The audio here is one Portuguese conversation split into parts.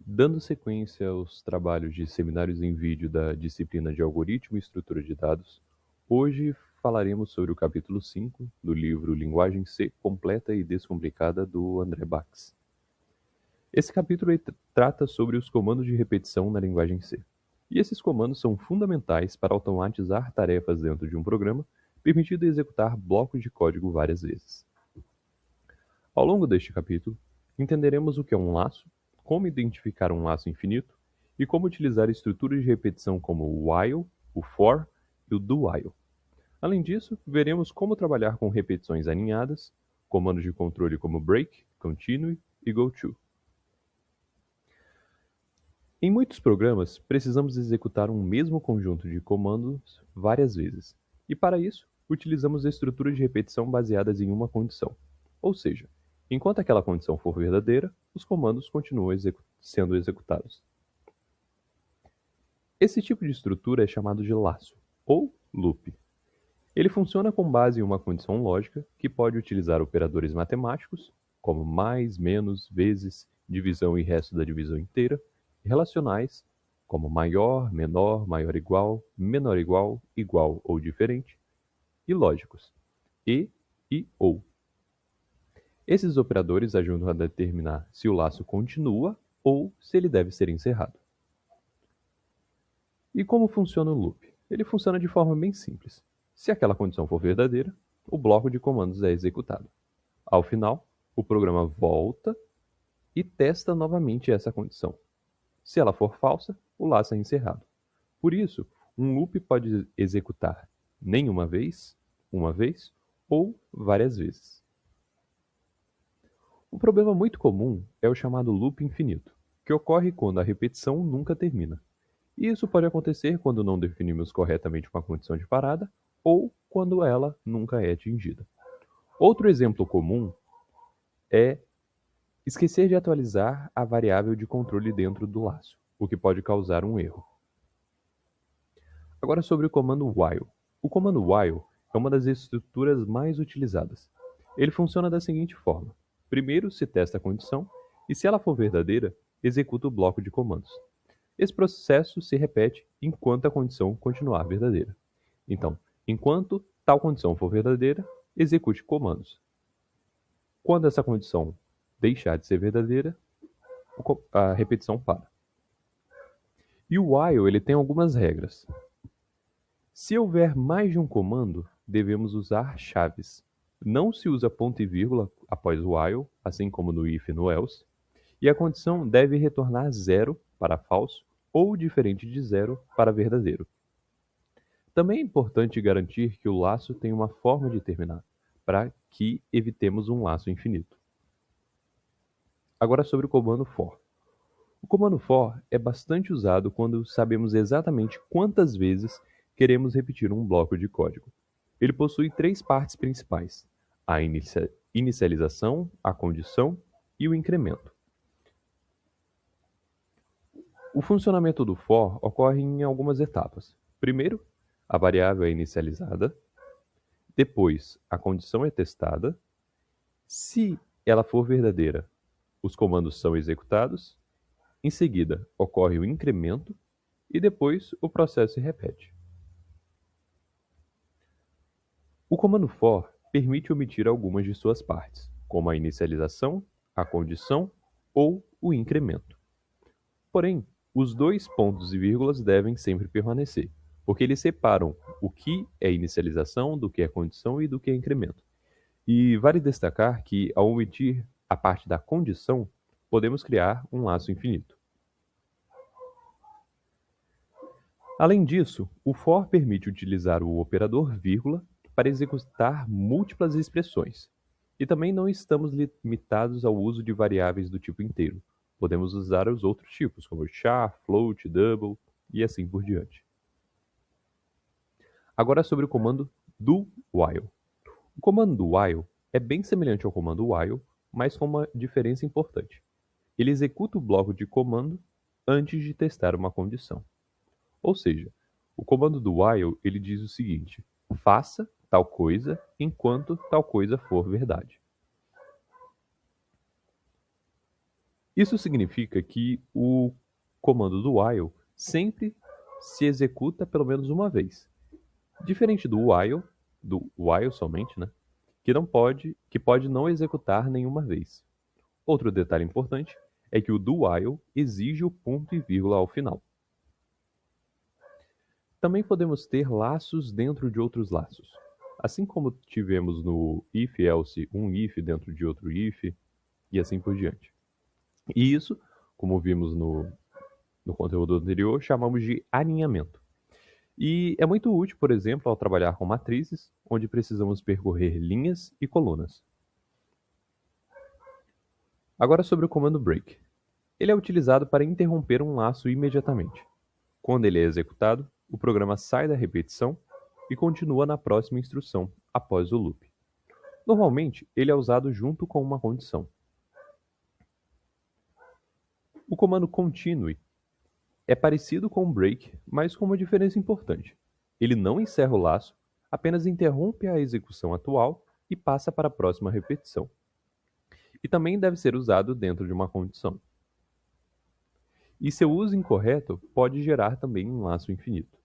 Dando sequência aos trabalhos de seminários em vídeo da disciplina de Algoritmo e Estrutura de Dados, hoje falaremos sobre o capítulo 5 do livro Linguagem C Completa e Descomplicada do André Bax. Esse capítulo trata sobre os comandos de repetição na linguagem C. E esses comandos são fundamentais para automatizar tarefas dentro de um programa, permitindo executar blocos de código várias vezes. Ao longo deste capítulo, entenderemos o que é um laço, como identificar um laço infinito e como utilizar estruturas de repetição como o while, o for e o do while. Além disso, veremos como trabalhar com repetições aninhadas, comandos de controle como break, continue e goto. Em muitos programas, precisamos executar um mesmo conjunto de comandos várias vezes, e para isso, utilizamos estruturas de repetição baseadas em uma condição. Ou seja, enquanto aquela condição for verdadeira, os comandos continuam sendo executados. Esse tipo de estrutura é chamado de laço, ou loop. Ele funciona com base em uma condição lógica que pode utilizar operadores matemáticos, como mais, menos, vezes, divisão e resto da divisão inteira, e relacionais, como maior, menor igual, igual ou diferente, e lógicos, e ou. Esses operadores ajudam a determinar se o laço continua ou se ele deve ser encerrado. E como funciona o loop? Ele funciona de forma bem simples. Se aquela condição for verdadeira, o bloco de comandos é executado. Ao final, o programa volta e testa novamente essa condição. Se ela for falsa, o laço é encerrado. Por isso, um loop pode executar nenhuma vez, uma vez ou várias vezes. Um problema muito comum é o chamado loop infinito, que ocorre quando a repetição nunca termina. E isso pode acontecer quando não definimos corretamente uma condição de parada ou quando ela nunca é atingida. Outro exemplo comum é esquecer de atualizar a variável de controle dentro do laço, o que pode causar um erro. Agora sobre o comando while. O comando while é uma das estruturas mais utilizadas. Ele funciona da seguinte forma. Primeiro se testa a condição e, se ela for verdadeira, executa o bloco de comandos. Esse processo se repete enquanto a condição continuar verdadeira. Então, enquanto tal condição for verdadeira, execute comandos. Quando essa condição deixar de ser verdadeira, a repetição para. E o while ele tem algumas regras. Se houver mais de um comando, devemos usar chaves. Não se usa ponto e vírgula após o while, assim como no if e no else, e a condição deve retornar zero para falso ou diferente de zero para verdadeiro. Também é importante garantir que o laço tem uma forma de terminar, para que evitemos um laço infinito. Agora sobre o comando for. O comando for é bastante usado quando sabemos exatamente quantas vezes queremos repetir um bloco de código. Ele possui três partes principais: a inicialização, a condição e o incremento. O funcionamento do for ocorre em algumas etapas. Primeiro, a variável é inicializada, depois a condição é testada. Se ela for verdadeira, os comandos são executados. Em seguida, ocorre o incremento e depois o processo se repete. O comando for permite omitir algumas de suas partes, como a inicialização, a condição ou o incremento. Porém, os dois pontos e vírgulas devem sempre permanecer, porque eles separam o que é inicialização do que é condição e do que é incremento. E vale destacar que, ao omitir a parte da condição, podemos criar um laço infinito. Além disso, o for permite utilizar o operador vírgula para executar múltiplas expressões. E também não estamos limitados ao uso de variáveis do tipo inteiro. Podemos usar os outros tipos, como char, float, double e assim por diante. Agora sobre o comando do while. O comando do while é bem semelhante ao comando while, mas com uma diferença importante. Ele executa o bloco de comando antes de testar uma condição. Ou seja, o comando do while ele diz o seguinte: faça tal coisa enquanto tal coisa for verdade. Isso significa que o comando do while sempre se executa pelo menos uma vez. Diferente do while somente, né? Que pode não executar nenhuma vez. Outro detalhe importante é que o do while exige o ponto e vírgula ao final. Também podemos ter laços dentro de outros laços. Assim como tivemos no if-else um if dentro de outro if e assim por diante. E isso, como vimos no conteúdo anterior, chamamos de alinhamento. E é muito útil, por exemplo, ao trabalhar com matrizes, onde precisamos percorrer linhas e colunas. Agora sobre o comando break. Ele é utilizado para interromper um laço imediatamente. Quando ele é executado, o programa sai da repetição e continua na próxima instrução, após o loop. Normalmente, ele é usado junto com uma condição. O comando continue é parecido com o break, mas com uma diferença importante. Ele não encerra o laço, apenas interrompe a execução atual e passa para a próxima repetição. E também deve ser usado dentro de uma condição. E seu uso incorreto pode gerar também um laço infinito.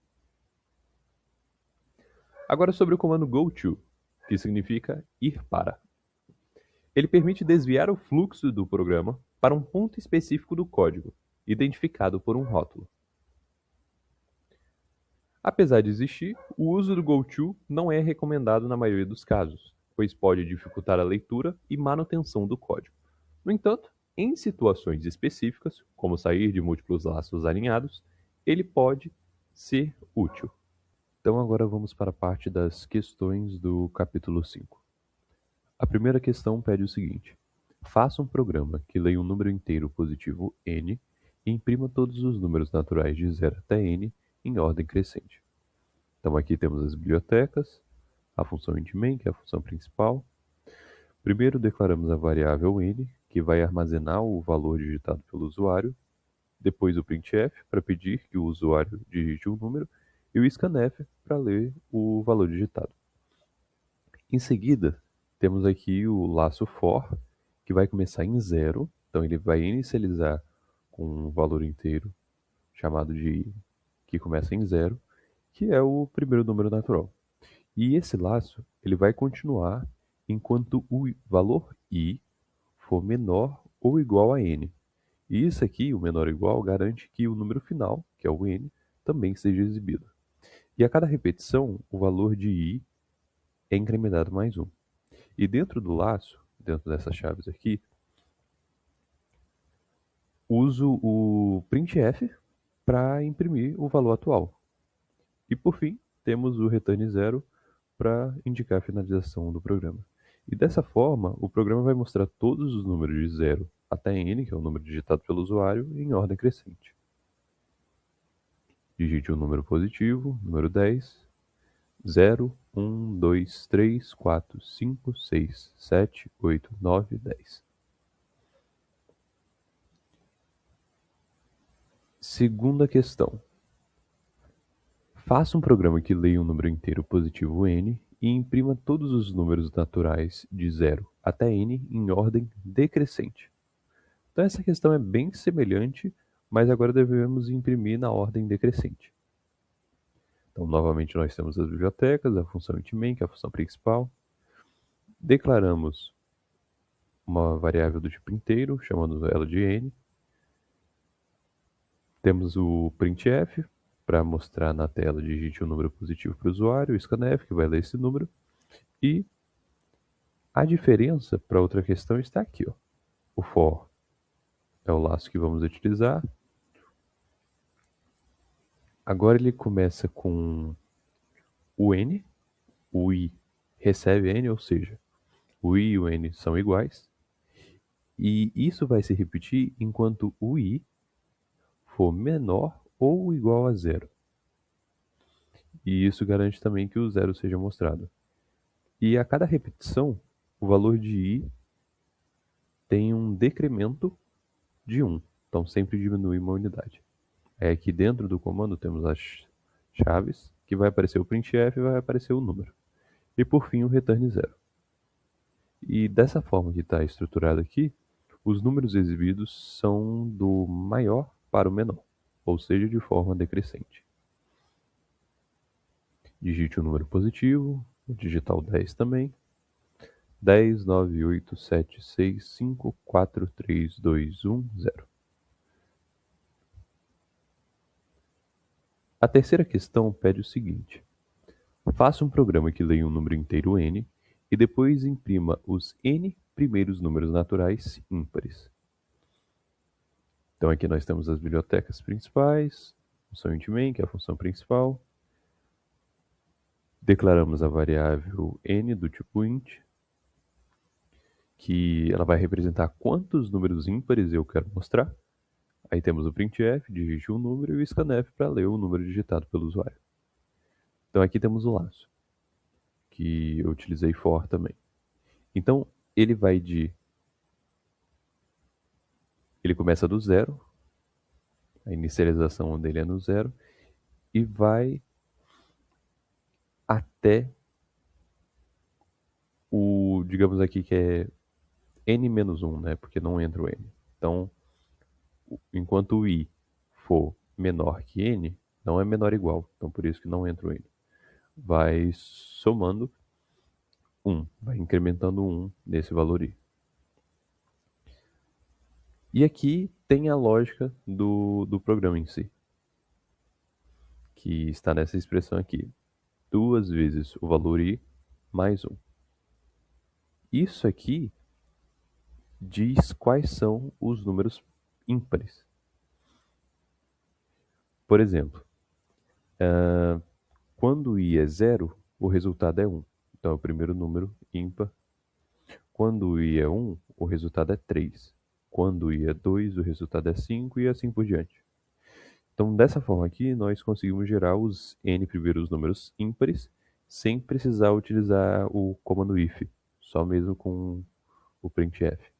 Agora sobre o comando goTo, que significa ir para. Ele permite desviar o fluxo do programa para um ponto específico do código, identificado por um rótulo. Apesar de existir, o uso do goTo não é recomendado na maioria dos casos, pois pode dificultar a leitura e manutenção do código. No entanto, em situações específicas, como sair de múltiplos laços alinhados, ele pode ser útil. Então agora vamos para a parte das questões do capítulo 5. A primeira questão pede o seguinte: faça um programa que leia um número inteiro positivo n e imprima todos os números naturais de 0 até n em ordem crescente. Então aqui temos as bibliotecas, a função int_main, que é a função principal. Primeiro declaramos a variável n, que vai armazenar o valor digitado pelo usuário. Depois o printf, para pedir que o usuário digite um número. E o scanf, para ler o valor digitado. Em seguida, temos aqui o laço for, que vai começar em 0. Então ele vai inicializar com um valor inteiro, chamado de que começa em 0, que é o primeiro número natural. E esse laço ele vai continuar enquanto o valor i for menor ou igual a n. E isso aqui, o menor ou igual, garante que o número final, que é o n, também seja exibido. E a cada repetição, o valor de i é incrementado mais 1. E dentro do laço, dentro dessas chaves aqui, uso o printf para imprimir o valor atual. E por fim, temos o return 0 para indicar a finalização do programa. E dessa forma, o programa vai mostrar todos os números de 0 até n, que é o número digitado pelo usuário, em ordem crescente. Digite um número positivo, número 10, 0, 1, 2, 3, 4, 5, 6, 7, 8, 9, 10. Segunda questão. Faça um programa que leia um número inteiro positivo n e imprima todos os números naturais de 0 até n em ordem decrescente. Então essa questão é bem semelhante, mas agora devemos imprimir na ordem decrescente. Então novamente nós temos as bibliotecas, a função int_main, que é a função principal. Declaramos uma variável do tipo inteiro, chamando ela de n. Temos o printf, para mostrar na tela, digite um número positivo para o usuário, o scanf, que vai ler esse número. E a diferença para outra questão está aqui. Ó. O for é o laço que vamos utilizar. Agora ele começa com o n, o i recebe n, ou seja, o i e o n são iguais. E isso vai se repetir enquanto o i for menor ou igual a 0. E isso garante também que o 0 seja mostrado. E a cada repetição, o valor de i tem um decremento de 1. Então sempre diminui uma unidade. Aí aqui dentro do comando temos as chaves, que vai aparecer o printf e vai aparecer o número. E por fim o return 0. E dessa forma que está estruturado aqui, Os números exibidos são do maior para o menor, ou seja, de forma decrescente. Digite um número positivo, vou digitar o 10 também. 10, 9, 8, 7, 6, 5, 4, 3, 2, 1, 0. A terceira questão pede o seguinte: faça um programa que leia um número inteiro n e depois imprima os n primeiros números naturais ímpares. Então aqui nós temos as bibliotecas principais, função int_main, que é a função principal. Declaramos a variável n do tipo int, que ela vai representar quantos números ímpares eu quero mostrar. Aí temos o printf, digite um número, e o scanf para ler o número digitado pelo usuário. Então aqui temos o laço, que eu utilizei for também. Então ele começa do zero, a inicialização dele é no zero, e vai até o, digamos aqui que é n-1, né? Porque não entra o n. Então, enquanto o i for menor que n, não é menor ou igual. Então, por isso que não entra o n. Vai somando 1, vai incrementando 1 nesse valor i. E aqui tem a lógica do programa em si, que está nessa expressão aqui. 2 vezes o valor i mais 1. Isso aqui diz quais são os números ímpares. Por exemplo, quando i é 0, o resultado é 1. Então é o primeiro número ímpar. Quando i é 1, o resultado é 3. Quando i é 2, o resultado é 5 e assim por diante. Então, dessa forma aqui, nós conseguimos gerar os n primeiros números ímpares sem precisar utilizar o comando if, só mesmo com o printf.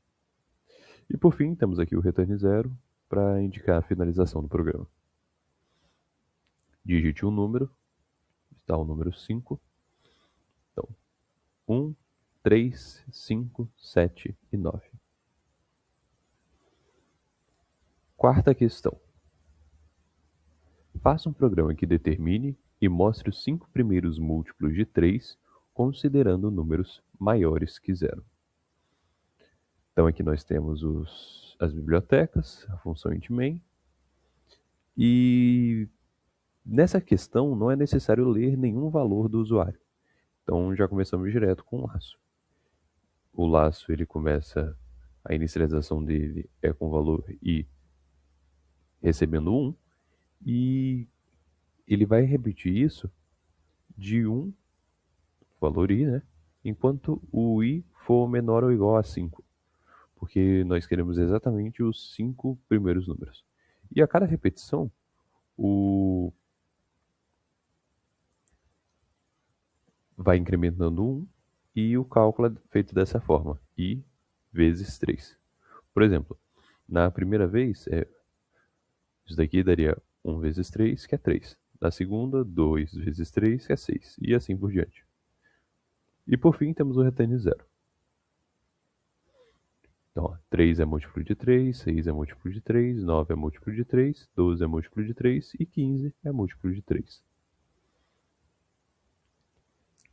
E por fim, temos aqui o return 0 para indicar a finalização do programa. Digite um número, está o número 5. Então, 1, 3, 5, 7 e 9. Quarta questão. Faça um programa que determine e mostre os 5 primeiros múltiplos de 3, considerando números maiores que 0. Então aqui nós temos as bibliotecas, a função int_main, e nessa questão não é necessário ler nenhum valor do usuário. Então já começamos direto com o laço. O laço ele começa, a inicialização dele é com o valor i recebendo 1, e ele vai repetir isso de 1, valor i, né? Enquanto o i for menor ou igual a 5, porque nós queremos exatamente os 5 primeiros números. E a cada repetição, vai incrementando 1 e o cálculo é feito dessa forma, i vezes 3. Por exemplo, na primeira vez, isso daqui daria 1 vezes 3, que é 3. Na segunda, 2 vezes 3, que é 6. E assim por diante. E por fim, temos o return 0. Então, ó, 3 é múltiplo de 3, 6 é múltiplo de 3, 9 é múltiplo de 3, 12 é múltiplo de 3 e 15 é múltiplo de 3.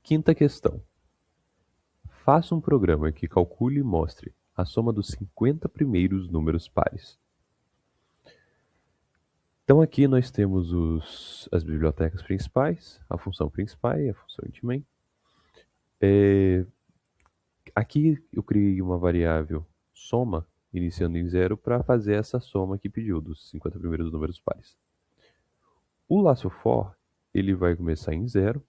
Quinta questão. Faça um programa que calcule e mostre a soma dos 50 primeiros números pares. Então aqui nós temos as bibliotecas principais, a função principal e a função int_main. Aqui eu criei uma variável soma, iniciando em 0, para fazer essa soma que pediu dos 50 primeiros números pares. O laço for, ele vai começar em 0,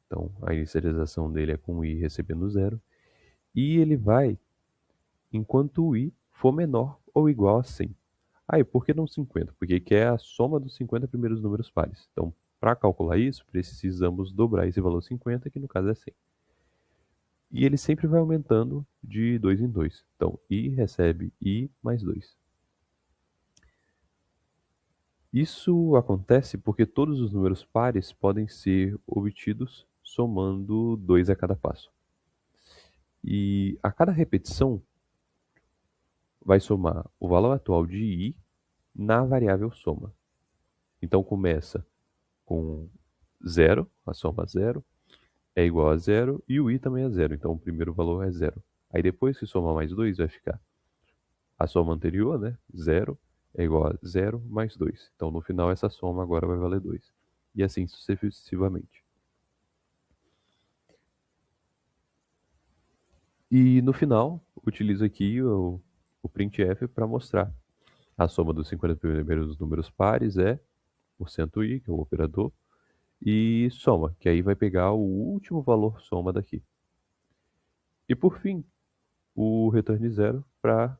então a inicialização dele é com o i recebendo 0, e ele vai enquanto o i for menor ou igual a 100. Aí, por que não 50? Porque quer a soma dos 50 primeiros números pares. Então, para calcular isso, precisamos dobrar esse valor 50, que no caso é 100. E ele sempre vai aumentando de 2 em 2. Então, i recebe i mais 2. Isso acontece porque todos os números pares podem ser obtidos somando 2 a cada passo. E a cada repetição, vai somar o valor atual de i na variável soma. Então começa com 0, a soma 0, é igual a 0 e o i também é 0, então o primeiro valor é 0. Aí depois que somar mais 2 vai ficar a soma anterior, né? 0 é igual a 0 mais 2. Então no final essa soma agora vai valer 2. E assim sucessivamente. E no final, utilizo aqui o printf para mostrar. A soma dos 50 primeiros números pares é o %i, que é o operador, e soma, que aí vai pegar o último valor soma daqui. E por fim, o return zero para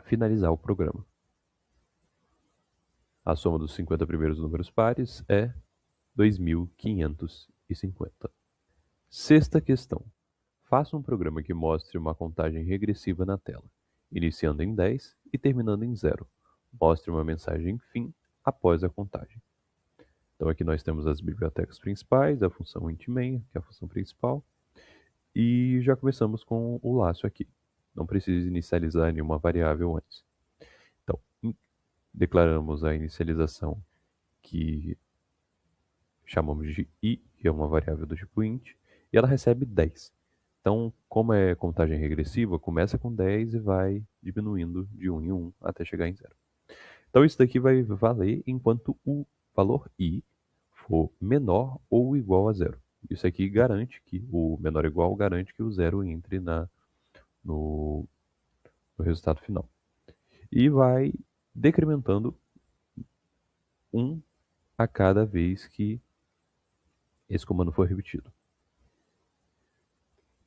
finalizar o programa. A soma dos 50 primeiros números pares é 2550. Sexta questão. Faça um programa que mostre uma contagem regressiva na tela, iniciando em 10 e terminando em 0. Mostre uma mensagem fim após a contagem. Então aqui nós temos as bibliotecas principais, a função int_main, que é a função principal, e já começamos com o laço aqui. Não precisa inicializar nenhuma variável antes. Então, declaramos a inicialização que chamamos de i, que é uma variável do tipo int, e ela recebe 10. Então, como é contagem regressiva, começa com 10 e vai diminuindo de 1 em 1 até chegar em 0. Então, isso daqui vai valer enquanto o valor i for menor ou igual a 0. Isso aqui garante que o menor ou igual garante que o 0 entre no, no resultado final. E vai decrementando 1 a cada vez que esse comando for repetido.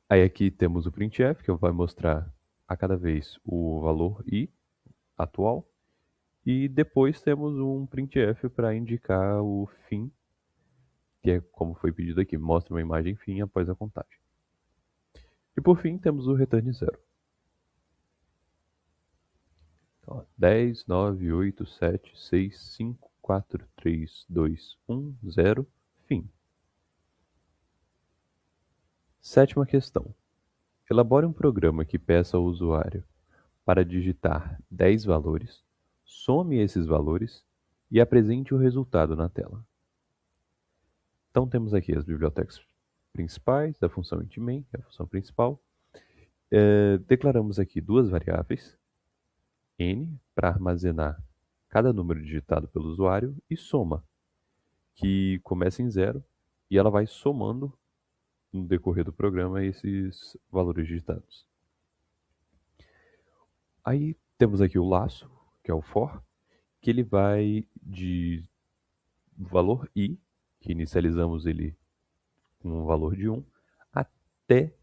Aí aqui temos o printf, que vai mostrar a cada vez o valor i atual. E depois temos um printf para indicar o fim, que é como foi pedido aqui, mostra uma imagem fim após a contagem. E por fim temos o return zero. Então, 10, 9, 8, 7, 6, 5, 4, 3, 2, 1, 0, fim. Sétima questão. Elabore um programa que peça ao usuário para digitar 10 valores, some esses valores e apresente o resultado na tela. Então temos aqui as bibliotecas principais da função int_main, que é a função principal. Declaramos aqui duas variáveis, n, para armazenar cada número digitado pelo usuário, e soma, que começa em 0 e ela vai somando no decorrer do programa esses valores digitados. Aí temos aqui o laço, que é o for, que ele vai de valor i, que inicializamos ele com um valor de 1, até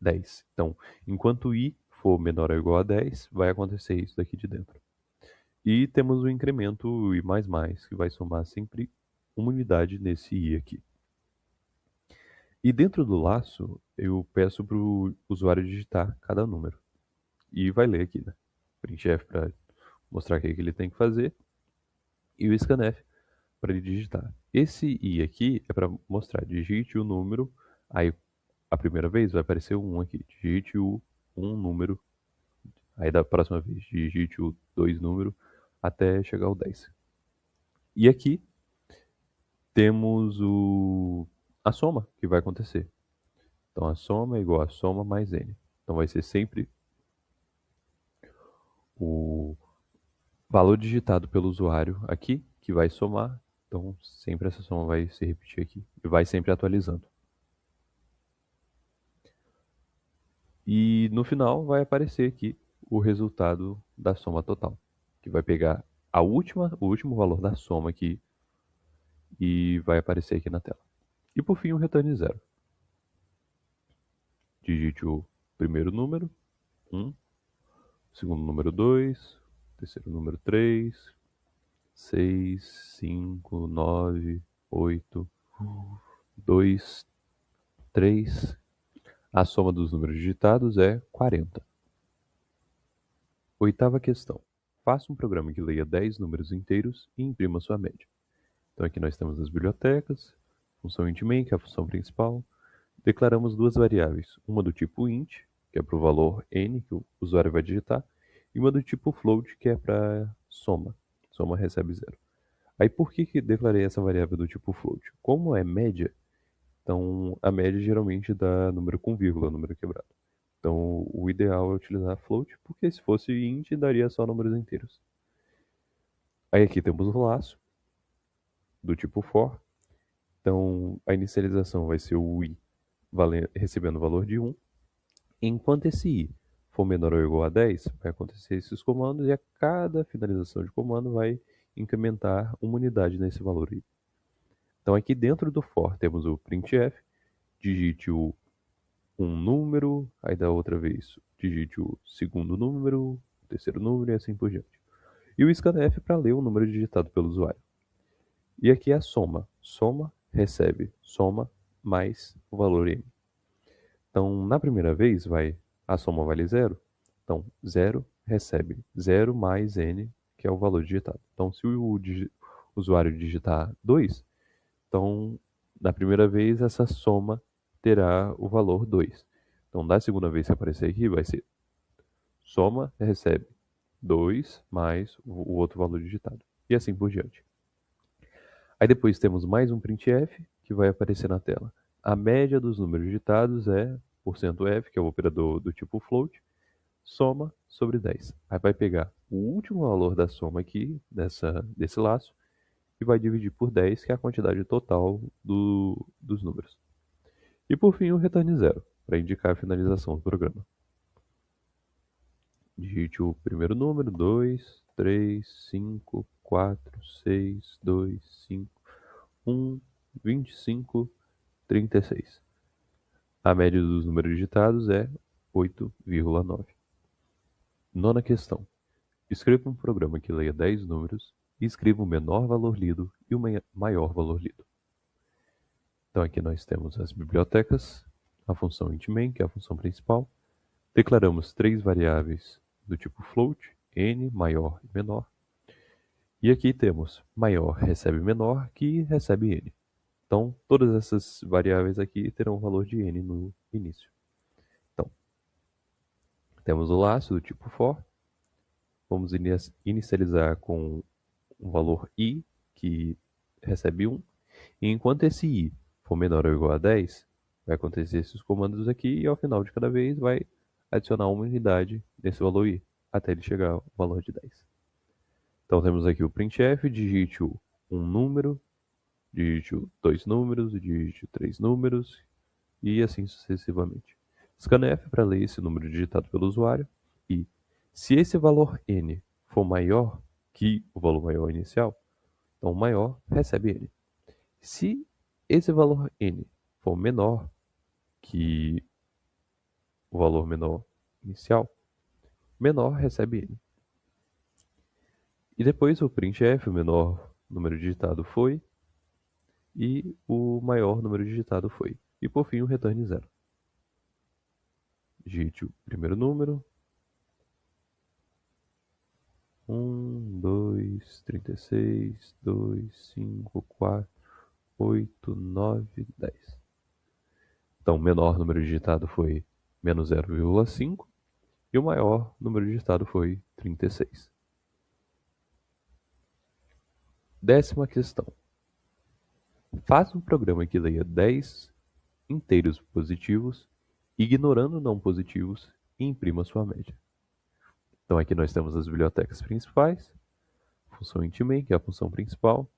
10. Então, enquanto i for menor ou igual a 10, vai acontecer isso daqui de dentro. E temos o incremento i++, que vai somar sempre uma unidade nesse i aqui. E dentro do laço, eu peço para o usuário digitar cada número. E vai ler aqui, né? Printf para mostrar o que ele tem que fazer. E o scanf para ele digitar. Esse i aqui é para mostrar, digite o número, aí a primeira vez vai aparecer o 1 aqui, digite o 1 número, aí da próxima vez digite o 2 número, até chegar ao 10. E aqui temos a soma que vai acontecer. Então a soma é igual a soma mais n. Então vai ser sempre o valor digitado pelo usuário aqui, que vai somar. Então sempre essa soma vai se repetir aqui e vai sempre atualizando. E no final vai aparecer aqui o resultado da soma total, que vai pegar o último valor da soma aqui e vai aparecer aqui na tela. E por fim o return zero. Digite o primeiro número, 1, segundo número 2, terceiro número 3, 6, 5, 9, 8, 2, 3. A soma dos números digitados é 40. Oitava questão. Faça um programa que leia 10 números inteiros e imprima sua média. Então aqui nós temos as bibliotecas, função int_main, que é a função principal. Declaramos duas variáveis, uma do tipo int que é para o valor n que o usuário vai digitar, e uma do tipo float, que é para soma. Soma recebe zero. Aí por que declarei essa variável do tipo float? Como é média, então a média geralmente dá número com vírgula, número quebrado. Então o ideal é utilizar float, porque se fosse int daria só números inteiros. Aí aqui temos o laço do tipo for. Então a inicialização vai ser o i recebendo o valor de 1. Enquanto esse i for menor ou igual a 10, vai acontecer esses comandos e a cada finalização de comando vai incrementar uma unidade nesse valor i. Então aqui dentro do for temos o printf, digite um número, aí da outra vez digite o segundo número, o terceiro número e assim por diante. E o scanf para ler o número digitado pelo usuário. E aqui é a soma. Soma recebe soma mais o valor m. Então, na primeira vez, a soma vale zero. Então, zero recebe zero mais n, que é o valor digitado. Então, se o usuário digitar 2, então, na primeira vez, essa soma terá o valor 2. Então, da segunda vez que aparecer aqui, vai ser soma recebe 2 mais o outro valor digitado. E assim por diante. Aí depois temos mais um printf que vai aparecer na tela. A média dos números digitados é %f, que é o operador do tipo float, soma sobre 10. Aí vai pegar o último valor da soma aqui, desse laço, e vai dividir por 10, que é a quantidade total dos números. E por fim o return zero, para indicar a finalização do programa. Digite o primeiro número, 2, 3, 5, 4, 6, 2, 5, 1, 25, 36. A média dos números digitados é 8,9. Nona questão. Escreva um programa que leia 10 números e escreva o menor valor lido e o maior valor lido. Então aqui nós temos as bibliotecas, a função intMain, que é a função principal. Declaramos 3 variáveis do tipo float, n, maior e menor. E aqui temos maior recebe menor, que recebe n. Então, todas essas variáveis aqui terão o valor de n no início. Então, temos o laço do tipo for. Vamos inicializar com um valor i, que recebe 1. E enquanto esse i for menor ou igual a 10, vai acontecer esses comandos aqui e ao final de cada vez vai adicionar uma unidade desse valor i, até ele chegar ao valor de 10. Então temos aqui o printf, digite um número, digite 2 números, digite 3 números e assim sucessivamente. Scanf para ler esse número digitado pelo usuário e, se esse valor n for maior que o valor maior inicial, então o maior recebe n. Se esse valor n for menor que o valor menor inicial, menor recebe n. E depois o printf, o menor número digitado foi, e o maior número digitado foi. E por fim o return zero. Digite o primeiro número, 1, 2, 36, 2, 5, 4, 8, 9, 10. Então, o menor número digitado foi menos 0,5 e o maior número digitado foi 36. Décima questão. Faça um programa que leia 10 inteiros positivos, ignorando não positivos, e imprima sua média. Então aqui nós temos as bibliotecas principais, a função intMain, que é a função principal.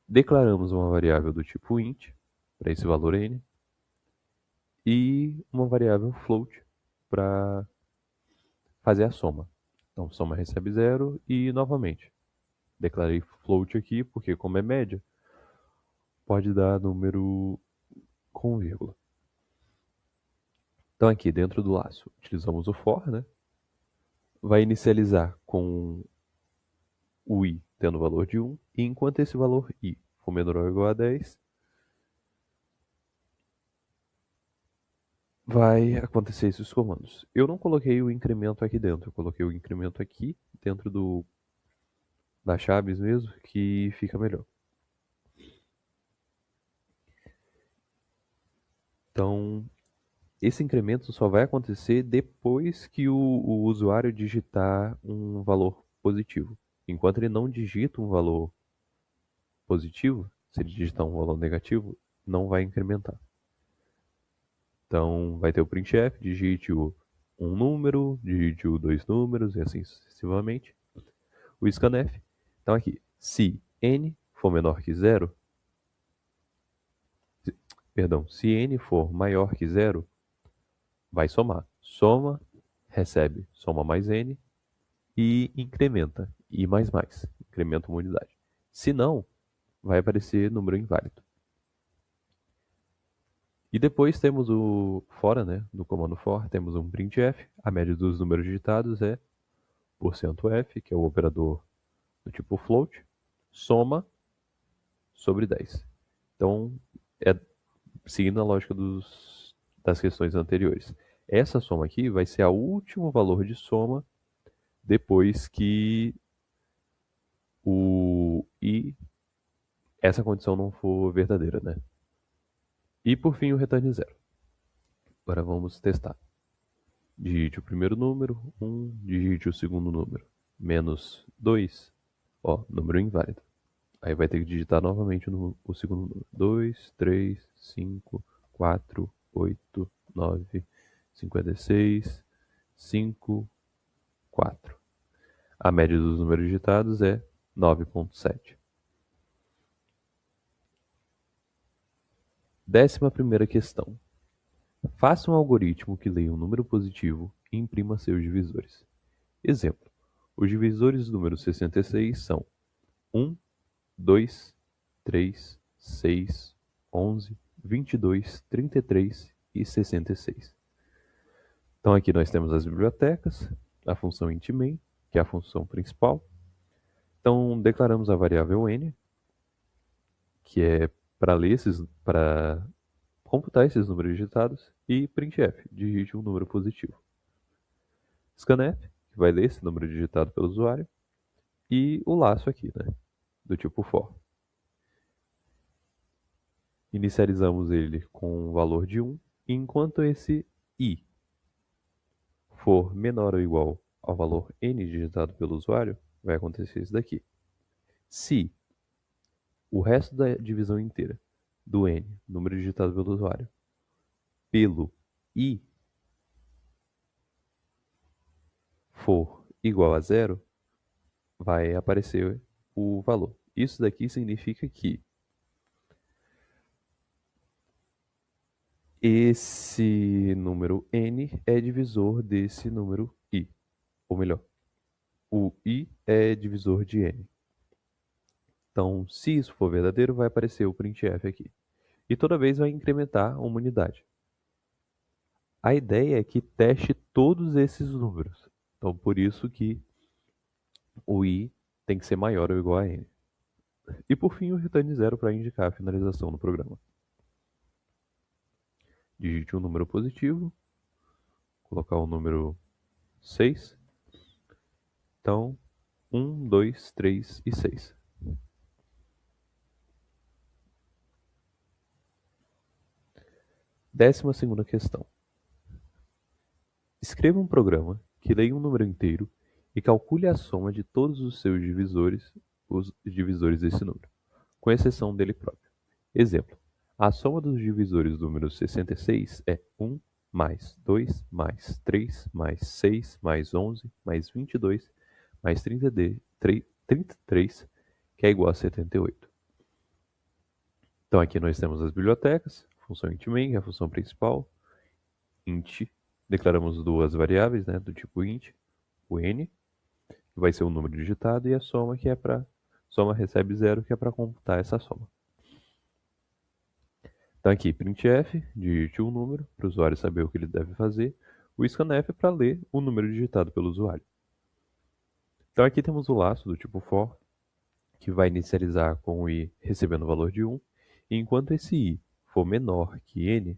Declaramos uma variável do tipo int, para esse valor n, e uma variável float para fazer a soma. Então, soma recebe zero e, novamente, declarei float aqui, porque como é média, pode dar número com vírgula. Então, aqui dentro do laço, utilizamos o for, né? Vai inicializar com o i tendo o valor de 1, e enquanto esse valor i for menor ou igual a 10, vai acontecer esses comandos. Eu não coloquei o incremento aqui dentro, eu coloquei o incremento aqui dentro das chaves mesmo, que fica melhor. Então, esse incremento só vai acontecer depois que o usuário digitar um valor positivo. Enquanto ele não digita um valor positivo, se ele digitar um valor negativo, não vai incrementar. Então, vai ter o printf, digite um número, digite o dois números e assim sucessivamente. O scanf, então aqui, se n for menor que zero, se n for maior que zero, vai somar. Soma, recebe soma mais n e incrementa i mais mais, incrementa uma unidade. Se não, vai aparecer número inválido. E depois temos o fora, né, do comando for, temos um printf, a média dos números digitados é %f, que é o operador do tipo float, soma sobre 10. Então, é seguindo a lógica das questões anteriores. Essa soma aqui vai ser o último valor de soma depois que essa condição não for verdadeira, né? E por fim o return zero. Agora vamos testar. Digite o primeiro número, 1, digite o segundo número, menos 2, ó, número inválido. Aí vai ter que digitar novamente o segundo número. 2, 3, 5, 4, 8, 9, 56, 5, 4. A média dos números digitados é 9,7. 11ª questão. Faça um algoritmo que leia um número positivo e imprima seus divisores. Exemplo. Os divisores do número 66 são 1, 2, 3, 6, 11, 22, 33 e 66. Então aqui nós temos as bibliotecas, a função int_main, que é a função principal. Então declaramos a variável n, que é para computar esses números digitados, e printf, digite um número positivo. Scanf, que vai ler esse número digitado pelo usuário, e o laço aqui, né, do tipo for. Inicializamos ele com um valor de 1, e enquanto esse i for menor ou igual ao valor n digitado pelo usuário, vai acontecer isso daqui. Se o resto da divisão inteira do n, número digitado pelo usuário, pelo i for igual a zero, vai aparecer o valor. Isso daqui significa que esse número n é divisor desse número i. Ou melhor, o i é divisor de n. Então, se isso for verdadeiro, vai aparecer o printf aqui. E toda vez vai incrementar uma unidade. A ideia é que teste todos esses números. Então, por isso que o i tem que ser maior ou igual a n. E por fim, o return zero para indicar a finalização do programa. Digite um número positivo, colocar o número 6. Então, 1, 2, 3 e 6. Décima segunda questão. Escreva um programa que leia um número inteiro e calcule a soma de todos os seus divisores, os divisores desse número, com exceção dele próprio. Exemplo. A soma dos divisores do número 66 é 1 mais 2 mais 3 mais 6 mais 11 mais 22 mais 33, que é igual a 78. Então aqui nós temos as bibliotecas, a função int_main, que é a função principal, int, declaramos duas variáveis, né, do tipo int, o n, que vai ser o número digitado, e a soma, que é para soma recebe zero, que é para computar essa soma. Então aqui, printf, digite um número, para o usuário saber o que ele deve fazer, o scanf para ler o número digitado pelo usuário. Então aqui temos o laço do tipo for, que vai inicializar com o i recebendo o valor de 1, e enquanto esse i for menor que n,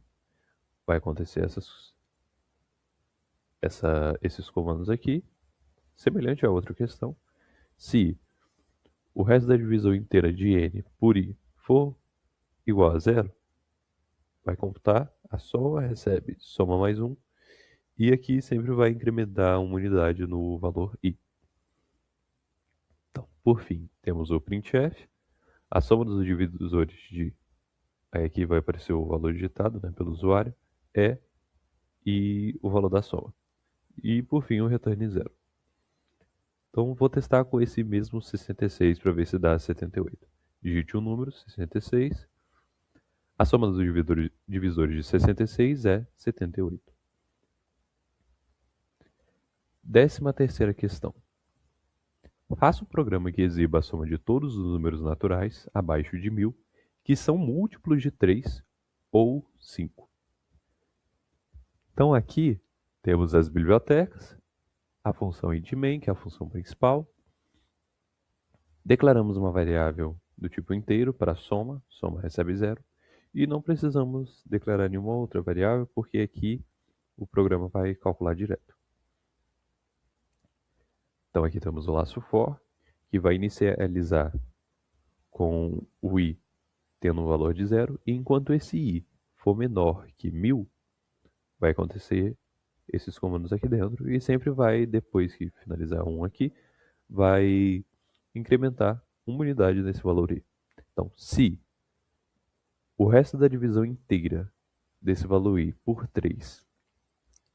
vai acontecer esses comandos aqui, semelhante a outra questão. Se o resto da divisão inteira de n por i for igual a zero, vai computar A soma recebe soma mais um, e aqui sempre vai incrementar uma unidade no valor i. Então, por fim, temos o printf, a soma dos divisores de, aí aqui vai aparecer o valor digitado, né, pelo usuário, e o valor da soma. E por fim o return zero. Então vou testar com esse mesmo 66 para ver se dá 78. Digite o número 66. A soma dos divisores de 66 é 78. 13ª questão. Faça um programa que exiba a soma de todos os números naturais abaixo de 1000 que são múltiplos de 3 ou 5. Então aqui temos as bibliotecas, a função int_main, que é a função principal. Declaramos uma variável do tipo inteiro para soma, soma recebe zero, e não precisamos declarar nenhuma outra variável, porque aqui o programa vai calcular direto. Então aqui temos o laço for, que vai inicializar com o i tendo um valor de zero, e enquanto esse i for menor que 1000, vai acontecer esses comandos aqui dentro, e sempre vai, depois que finalizar um aqui, vai incrementar uma unidade nesse valor i. Então, se o resto da divisão inteira desse valor i por 3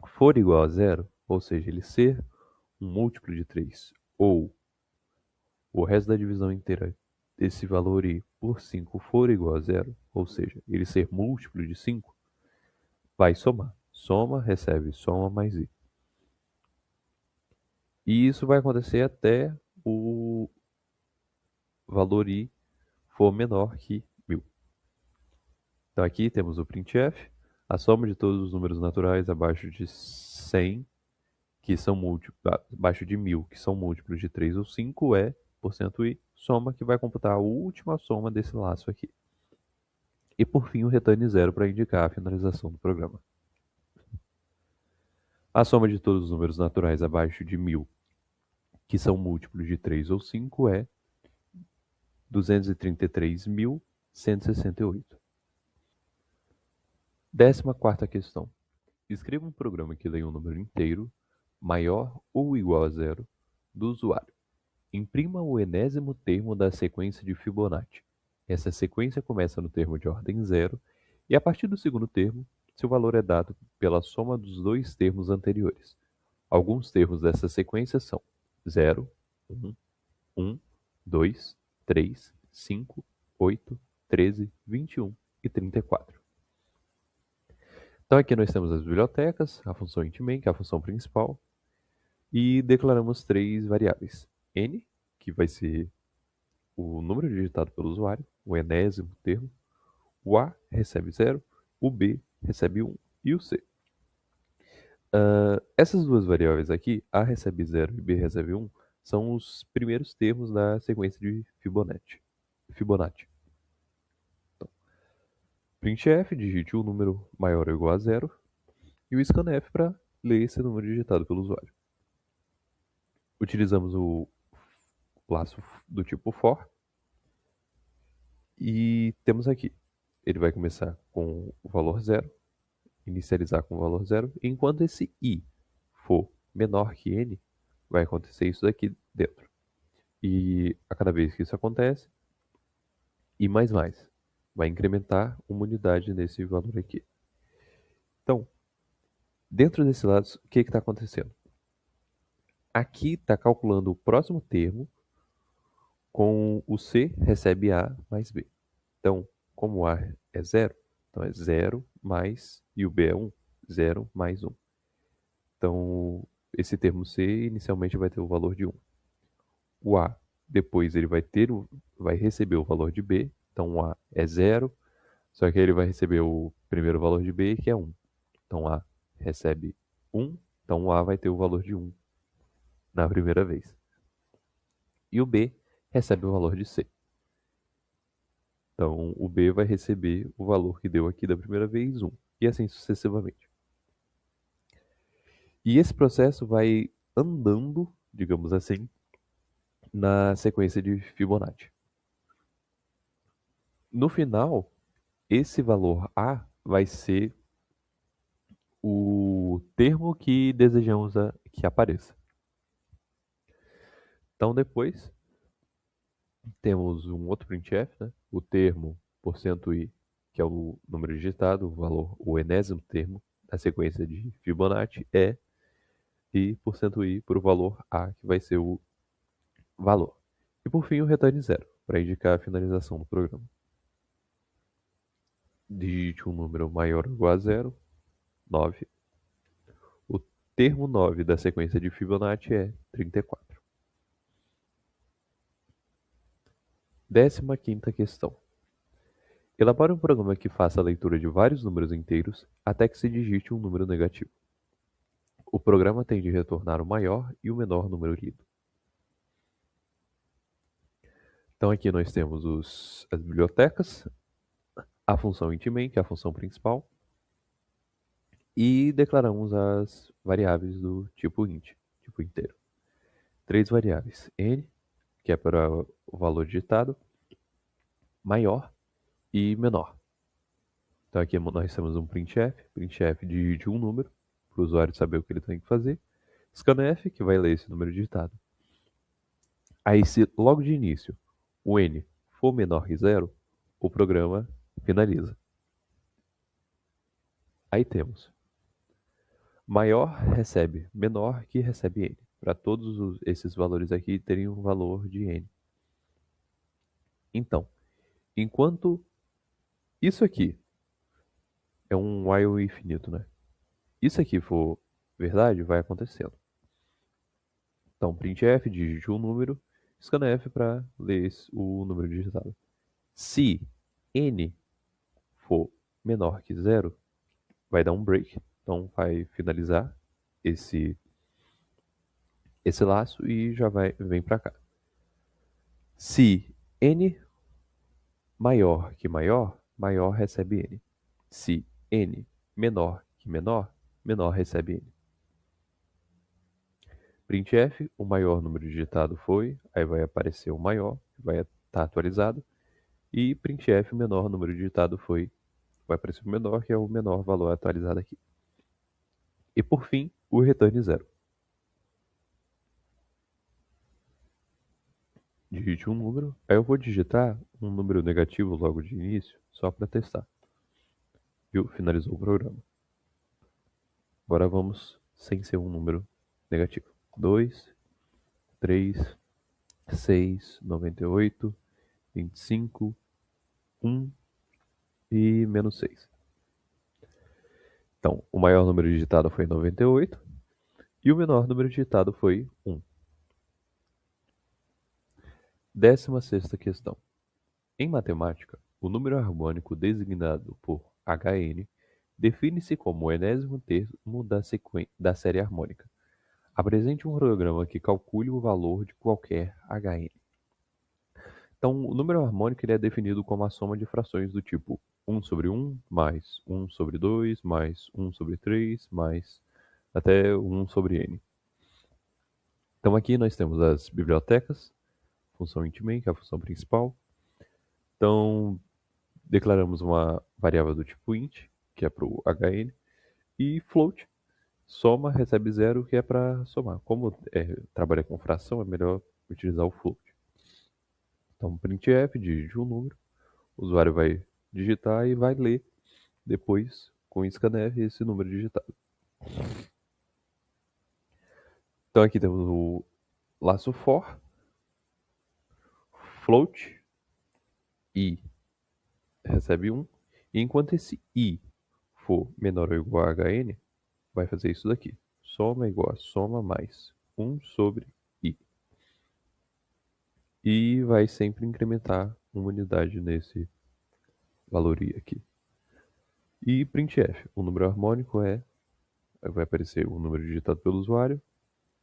for igual a zero, ou seja, ele ser um múltiplo de 3, ou o resto da divisão inteira desse valor i por 5 for igual a zero, ou seja, ele ser múltiplo de 5, vai somar. Soma recebe soma mais i. E isso vai acontecer até o valor i for menor que 1000. Então aqui temos o printf, a soma de todos os números naturais abaixo de 100, que são múltiplos, abaixo de 1000, que são múltiplos de 3 ou 5, é %i, soma, que vai computar a última soma desse laço aqui. E por fim o return zero para indicar a finalização do programa. A soma de todos os números naturais abaixo de 1000, que são múltiplos de 3 ou 5, é 233.168. 14ª questão. Escreva um programa que leia um número inteiro maior ou igual a zero do usuário. Imprima o enésimo termo da sequência de Fibonacci. Essa sequência começa no termo de ordem zero e a partir do segundo termo, seu valor é dado pela soma dos dois termos anteriores. Alguns termos dessa sequência são 0, 1, 1, 2, 3, 5, 8, 13, 21 e 34. Então aqui nós temos as bibliotecas, a função int_main, que é a função principal, e declaramos três variáveis. N, que vai ser o número digitado pelo usuário, o enésimo termo, o A recebe 0, o B recebe 1 e o C. Essas duas variáveis aqui, A recebe 0 e B recebe 1, são os primeiros termos da sequência de Fibonacci. Então, printf, digite o número maior ou igual a 0, e o scanf para ler esse número digitado pelo usuário. Utilizamos o laço do tipo for, e temos aqui, ele vai começar com o valor 0, inicializar com o valor 0, enquanto esse i for menor que n, vai acontecer isso daqui dentro. E a cada vez que isso acontece, i mais, vai incrementar uma unidade nesse valor aqui. Então, dentro desse lado, o que está acontecendo? Aqui está calculando o próximo termo com o C recebe A mais B. Então, como o A é 0, então é 0 mais, e o B é 1, 0 mais 1. Então, esse termo C inicialmente vai ter o valor de 1. O A, depois ele vai receber o valor de B, então o A é 0, só que ele vai receber o primeiro valor de B, que é 1. Então A recebe 1, então o A vai ter o valor de 1 na primeira vez. E o B recebe o valor de C. Então o B vai receber o valor que deu aqui da primeira vez, 1. E assim sucessivamente. E esse processo vai andando, digamos assim, na sequência de Fibonacci. No final, esse valor A vai ser o termo que desejamos que apareça. Então depois temos um outro printf, né? O termo %i, que é o número digitado, o valor, o enésimo termo da sequência de Fibonacci é, e %i para o valor a, que vai ser o valor. E por fim o return zero, para indicar a finalização do programa. Digite um número maior ou igual a zero, 9. O termo 9 da sequência de Fibonacci é 34. 15ª questão. Elabore um programa que faça a leitura de vários números inteiros até que se digite um número negativo. O programa tem de retornar o maior e o menor número lido. Então aqui nós temos as bibliotecas, a função intmain, que é a função principal, e declaramos as variáveis do tipo int, tipo inteiro. 3 variáveis, n, que é para o valor digitado, maior e menor. Então aqui nós temos um printf digite um número, para o usuário saber o que ele tem que fazer, scanf, que vai ler esse número digitado. Aí se logo de início o n for menor que zero, o programa finaliza. Aí temos maior recebe menor que recebe n. Para todos esses valores aqui terem um valor de n. Então, enquanto isso aqui é um while infinito, né? Isso aqui for verdade, vai acontecendo. Então, printf digite um número, scanf para ler o número digitado. Se n for menor que zero, vai dar um break, então vai finalizar esse laço e já vem para cá. Se n maior que maior, maior recebe n. Se n menor que menor, menor recebe n. Printf, o maior número digitado foi, aí vai aparecer o maior, vai estar atualizado, e printf, o menor número digitado foi, vai aparecer o menor, que é o menor valor atualizado aqui. E por fim, o return zero. Digite um número, aí eu vou digitar um número negativo logo de início, só para testar. Viu? Finalizou o programa. Agora vamos sem ser um número negativo. 2, 3, 6, 98, 25, 1 e menos 6. Então, o maior número digitado foi 98 e o menor número digitado foi 1. 16ª questão. Em matemática, o número harmônico designado por Hn define-se como o enésimo termo da série harmônica. Apresente um programa que calcule o valor de qualquer Hn. Então, o número harmônico ele é definido como a soma de frações do tipo 1 sobre 1, mais 1 sobre 2, mais 1 sobre 3, mais até 1 sobre n. Então aqui nós temos as bibliotecas, função intmain, que é a função principal. Então, declaramos uma variável do tipo int, que é para o Hn, e float, soma, recebe zero, que é para somar. Como trabalha com fração, é melhor utilizar o float. Então, printf, digite um número, o usuário vai digitar e vai ler depois, com scanf, esse número digitado. Então aqui temos o laço for, float, i recebe 1, e enquanto esse i for menor ou igual a hn, vai fazer isso daqui. Soma igual a soma mais 1 sobre i. E vai sempre incrementar uma unidade nesse valor i aqui. E printf, o número harmônico vai aparecer o número digitado pelo usuário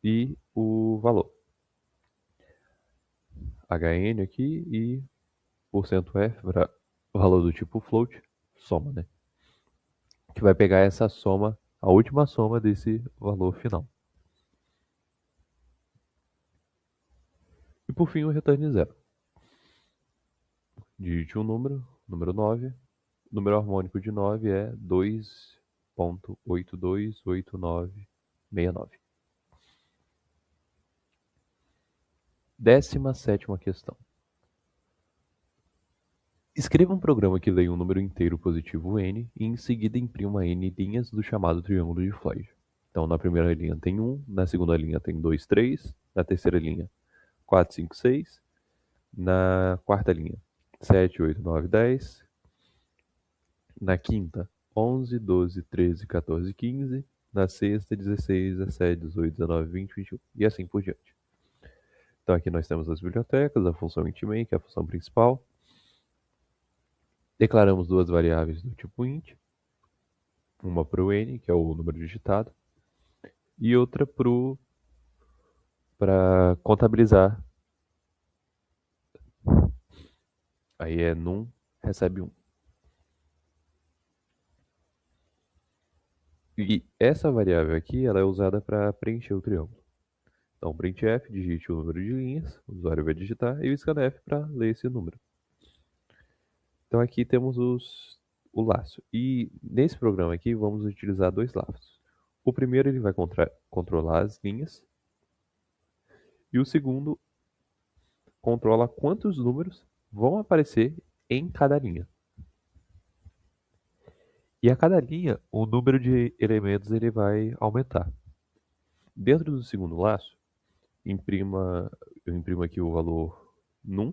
e o valor. Hn aqui e %f para valor do tipo float, soma, né? Que vai pegar essa soma, a última soma desse valor final. E por fim o return zero. Digite um número 9. O número harmônico de 9 é 2,5. 0.828969. 17ª questão. Escreva um programa que leia um número inteiro positivo n e em seguida imprima n linhas do chamado triângulo de Floyd. Então, na primeira linha tem 1, na segunda linha tem 2, 3, na terceira linha 4, 5, 6, na quarta linha 7, 8, 9, 10, na quinta 11, 12, 13, 14, 15, na sexta 16, 17, 18, 19, 20, 21 e assim por diante. Então aqui nós temos as bibliotecas, a função int_main, que é a função principal. Declaramos duas variáveis do tipo int, uma para o n, que é o número digitado, e outra para contabilizar. Aí é num, recebe 1. E essa variável aqui, ela é usada para preencher o triângulo. Então, printf, digite o número de linhas, o usuário vai digitar, e o scanf para ler esse número. Então aqui temos o laço. E nesse programa aqui vamos utilizar dois laços. O primeiro ele vai controlar as linhas, e o segundo controla quantos números vão aparecer em cada linha. E a cada linha, o número de elementos ele vai aumentar. Dentro do segundo laço, eu imprimo aqui o valor num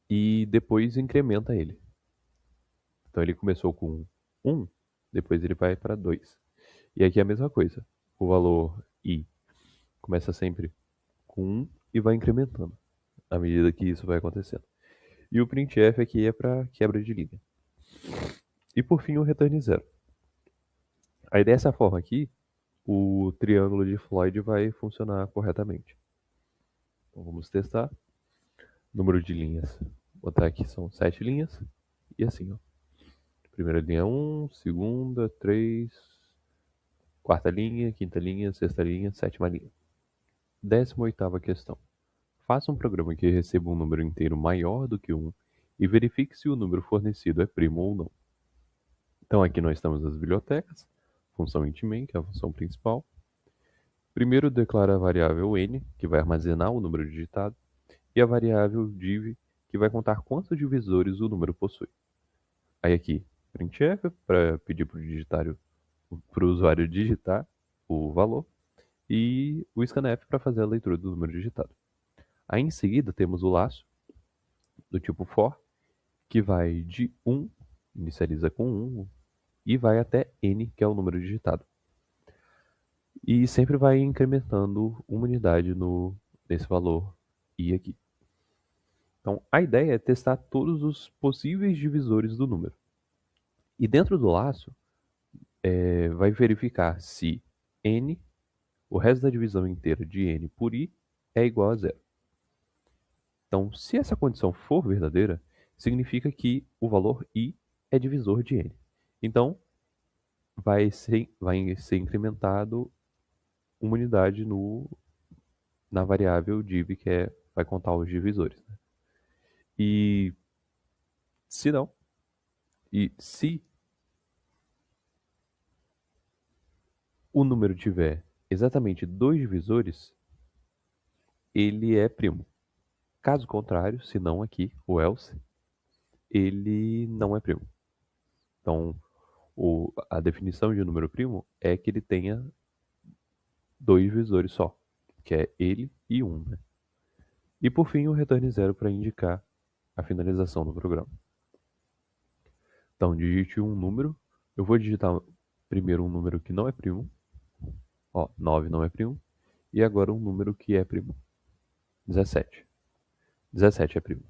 e depois incrementa ele. Então ele começou com 1, depois ele vai para 2. E aqui é a mesma coisa. O valor i começa sempre com 1 e vai incrementando à medida que isso vai acontecendo. E o printf aqui é para quebra de linha. E por fim o return 0. Aí dessa forma aqui, o triângulo de Floyd vai funcionar corretamente. Então vamos testar. Número de linhas. Vou botar aqui são 7 linhas. E assim, ó. Primeira linha 1, segunda, 3, quarta linha, quinta linha, sexta linha, sétima linha. 18ª questão. Faça um programa que receba um número inteiro maior do que 1 e verifique se o número fornecido é primo ou não. Então aqui nós temos as bibliotecas, função int_main, que é a função principal. Primeiro declara a variável n, que vai armazenar o número digitado, e a variável div, que vai contar quantos divisores o número possui. Aí aqui, printf, para pedir para o usuário digitar o valor, e o scanf para fazer a leitura do número digitado. Aí em seguida temos o laço do tipo for, que vai de 1, inicializa com 1, e vai até n, que é o número digitado. E sempre vai incrementando uma unidade nesse valor i aqui. Então a ideia é testar todos os possíveis divisores do número. E dentro do laço, vai verificar se n, o resto da divisão inteira de n por i, é igual a 0. Então, se essa condição for verdadeira, significa que o valor i é divisor de n. Então, vai ser incrementado uma unidade na variável div, que vai contar os divisores. Né? E se não, e se o número tiver exatamente 2 divisores, ele é primo. Caso contrário, se não aqui, o else, ele não é primo. Então, a definição de número primo é que ele tenha 2 divisores só, que é ele e 1. Né? E por fim, o return 0 para indicar a finalização do programa. Então, digite um número. Eu vou digitar primeiro um número que não é primo. Ó, 9 não é primo. E agora um número que é primo. 17. 17 é primo.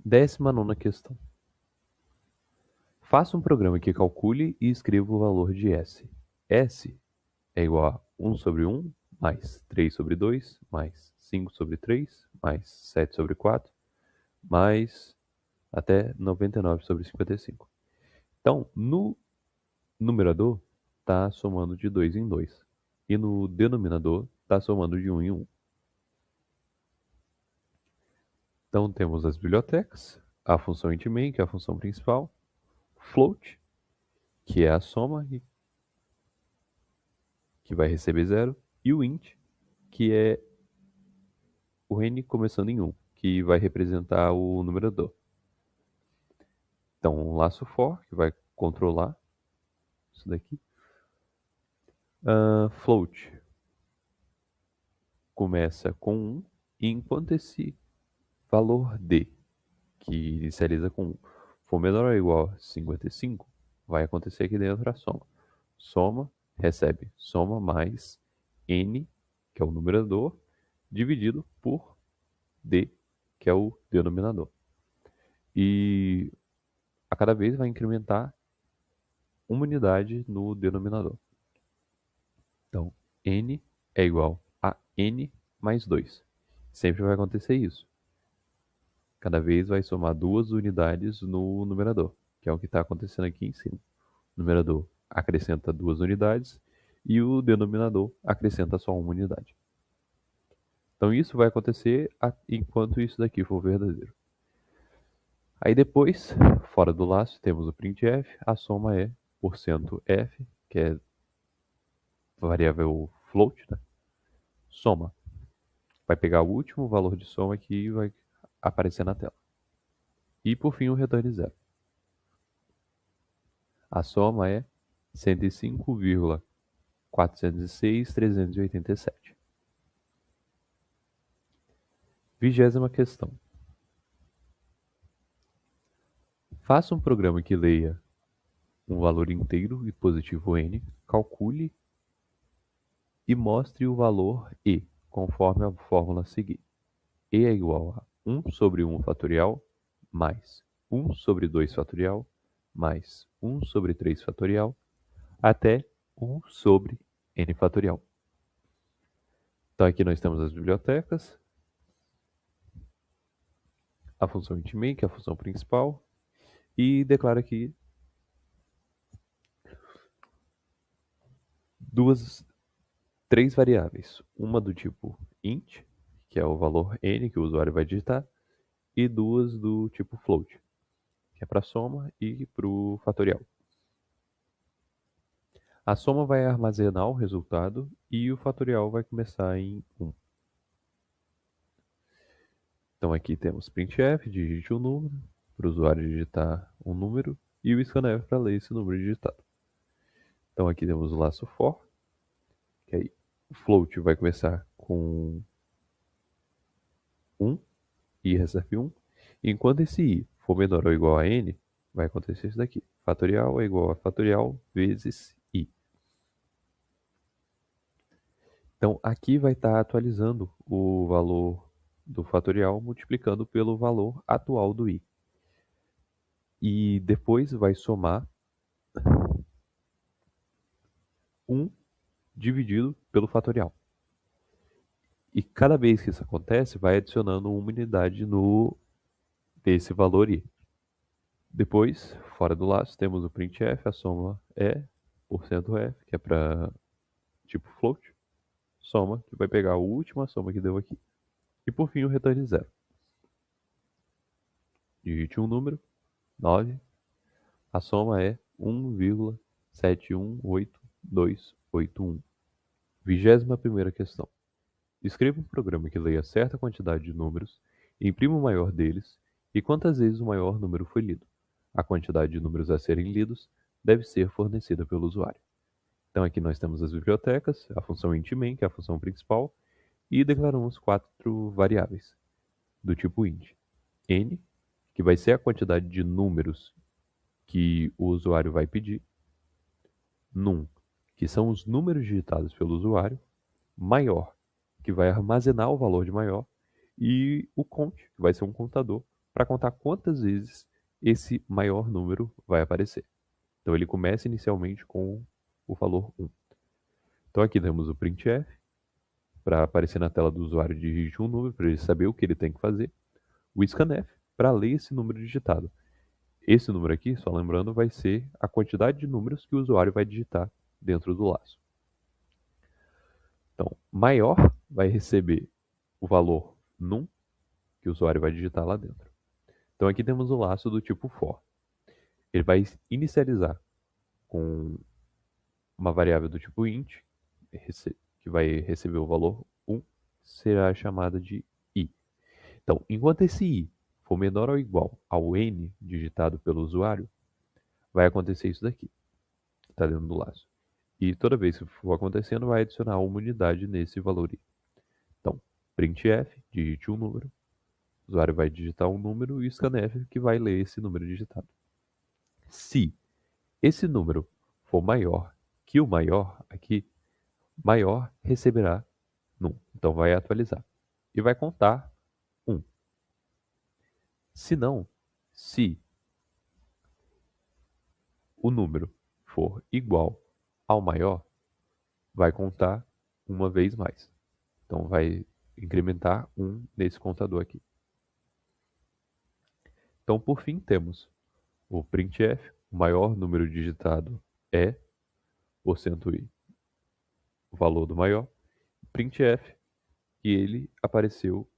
19ª questão. Faça um programa que calcule e escreva o valor de S. S é igual a 1 sobre 1, mais 3 sobre 2, mais 5 sobre 3, mais 7 sobre 4, mais até 99 sobre 55. Então, no numerador, está somando de 2 em 2. E no denominador, está somando de 1 em 1. Então, temos as bibliotecas. a função int_main, que é a função principal, float, que é a soma, que vai receber 0, e o int, que é o n começando em 1, que vai representar o numerador. Então, um laço for, que vai controlar isso daqui. Float começa com 1, e enquanto esse valor d, que inicializa com 1, for menor ou igual a 55, vai acontecer aqui dentro a soma. Soma recebe soma mais n, que é o numerador, dividido por d, que é o denominador. E a cada vez vai incrementar uma unidade no denominador. Então, n é igual a n mais 2. Sempre vai acontecer isso. Cada vez vai somar 2 unidades no numerador, que é o que está acontecendo aqui em cima. O numerador acrescenta 2 unidades e o denominador acrescenta só uma unidade. Então isso vai acontecer enquanto isso daqui for verdadeiro. Aí depois, fora do laço, temos o printf, a soma é %f, que é variável float, né? Soma. Vai pegar o último valor de soma aqui e vai aparecer na tela. E por fim o return 0. A soma é 105,406.387. 20ª questão. Faça um programa que leia um valor inteiro e positivo n, calcule e mostre o valor e, conforme a fórmula a seguir. E é igual a 1 sobre 1 fatorial mais 1 sobre 2 fatorial mais 1 sobre 3 fatorial até 1 sobre n fatorial. Então aqui nós temos as bibliotecas, a função int_main, que é a função principal, e declara aqui três variáveis. Uma do tipo int, que é o valor n que o usuário vai digitar, e duas do tipo float, que é para soma e para o fatorial. A soma vai armazenar o resultado e o fatorial vai começar em 1. Então aqui temos printf, digite um número, para o usuário digitar um número, e o scanf para ler esse número digitado. Então aqui temos o laço for, que aí o float vai começar com 1 e recebe 1. Enquanto esse i for menor ou igual a n, vai acontecer isso daqui. Fatorial é igual a fatorial vezes i. Então aqui vai estar atualizando o valor do fatorial multiplicando pelo valor atual do i. E depois vai somar 1 dividido pelo fatorial. E cada vez que isso acontece, vai adicionando uma unidade desse valor i. Depois, fora do laço, temos o printf, a soma é %f, que é para tipo float, soma, que vai pegar a última soma que deu aqui. E por fim, o return 0. Digite um número, 9. A soma é 1,718281. 21ª questão. Escreva um programa que leia certa quantidade de números, imprima o maior deles e quantas vezes o maior número foi lido. A quantidade de números a serem lidos deve ser fornecida pelo usuário. Então aqui nós temos as bibliotecas, a função int_main, que é a função principal, e declaramos 4 variáveis do tipo int. N, que vai ser a quantidade de números que o usuário vai pedir. Num, que são os números digitados pelo usuário. Maior, que vai armazenar o valor de maior. E o count, que vai ser um contador, para contar quantas vezes esse maior número vai aparecer. Então ele começa inicialmente com o valor 1. Então aqui temos o printf, para aparecer na tela do usuário digite um número, para ele saber o que ele tem que fazer. O scanf, para ler esse número digitado. Esse número aqui, só lembrando, vai ser a quantidade de números que o usuário vai digitar dentro do laço. Então, maior vai receber o valor num, que o usuário vai digitar lá dentro. Então aqui temos o laço do tipo for. Ele vai inicializar com uma variável do tipo int, que vai receber o valor 1, será chamada de i. Então, enquanto esse i for menor ou igual ao n digitado pelo usuário, vai acontecer isso daqui, que está dentro do laço. E toda vez que for acontecendo, vai adicionar uma unidade nesse valor i. Então, printf, digite um número, o usuário vai digitar um número e o scanf que vai ler esse número digitado. Se esse número for maior que o maior aqui, maior receberá num. Então vai atualizar. E vai contar 1. Se não, se o número for igual ao maior, vai contar uma vez mais. Então vai incrementar 1 nesse contador aqui. Então, por fim, temos o printf, o maior número digitado é %i, o valor do maior, printf, que ele apareceu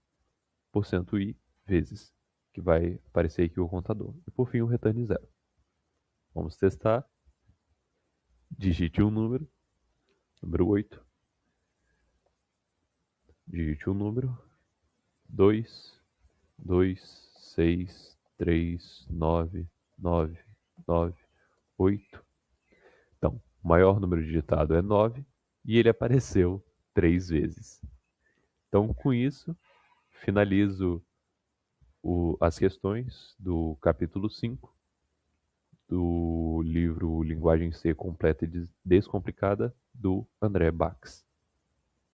%i vezes, que vai aparecer aqui o contador. E por fim, o return 0. Vamos testar. Digite um número 8. Digite um número 2, 2, 6, 3, 9, 9, 9, 8. Então, o maior número digitado é 9 e ele apareceu 3 vezes. Então, com isso, finalizo as questões do capítulo 5 do livro Linguagem C Completa e Descomplicada, do André Bax.